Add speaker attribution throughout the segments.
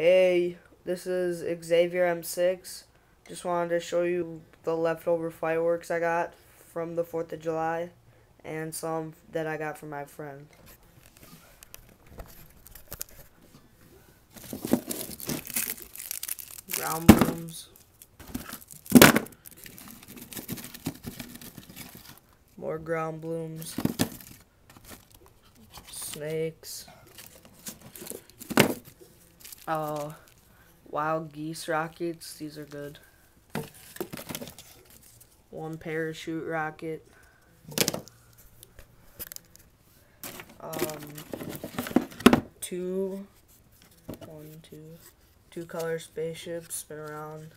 Speaker 1: Hey, this is Xavier M6. Just wanted to show you the leftover fireworks I got from the 4th of July and some that I got from my friend. Ground blooms. More ground blooms. Snakes. Wild geese rockets. These are good. One parachute rocket. Two color spaceships spin around,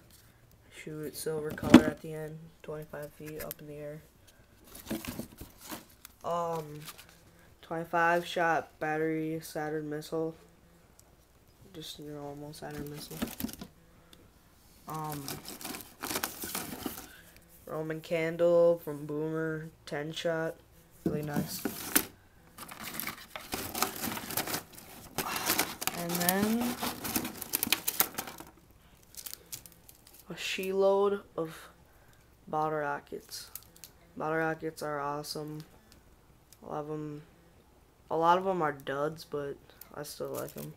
Speaker 1: shoot silver color at the end, 25 feet up in the air. 25 shot battery Saturn missile, just your normal Saturn missile. Roman candle from Boomer, 10 shot, really nice. And then a she-load of bottle rockets. Bottle rockets are awesome. A lot of them are duds, but I still like them.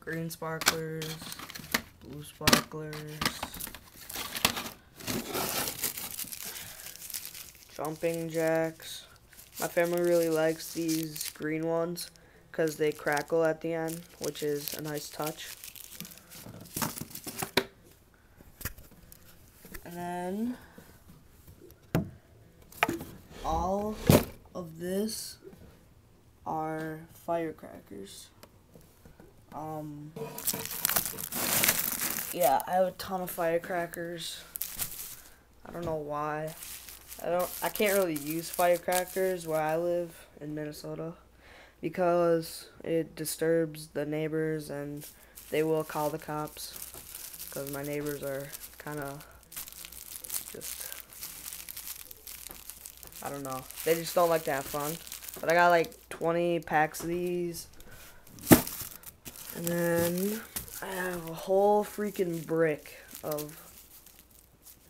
Speaker 1: Green sparklers, blue sparklers, jumping jacks. My family really likes these green ones because they crackle at the end, which is a nice touch. And then all of this are firecrackers. Yeah, I have a ton of firecrackers. I don't know why. I can't really use firecrackers where I live in Minnesota because it disturbs the neighbors and they will call the cops because my neighbors are kind of just, I don't know, they just don't like to have fun. But I got like 20 packs of these, and then I have a whole freaking brick of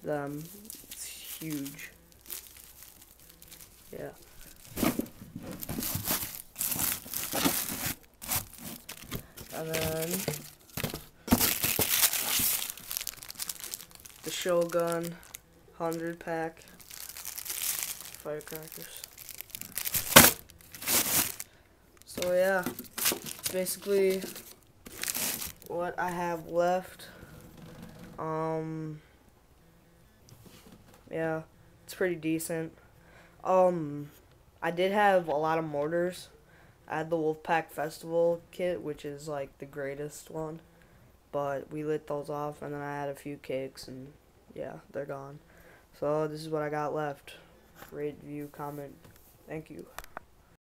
Speaker 1: them. It's huge. Yeah. And then the Shogun 100 pack firecrackers. So yeah, basically what I have left. Yeah, it's pretty decent. I did have a lot of mortars. I had the Wolfpack Festival kit, which is like the greatest one, but we lit those off, and then I had a few cakes, and yeah, they're gone. So this is what I got left. Rate, view, comment. Thank you.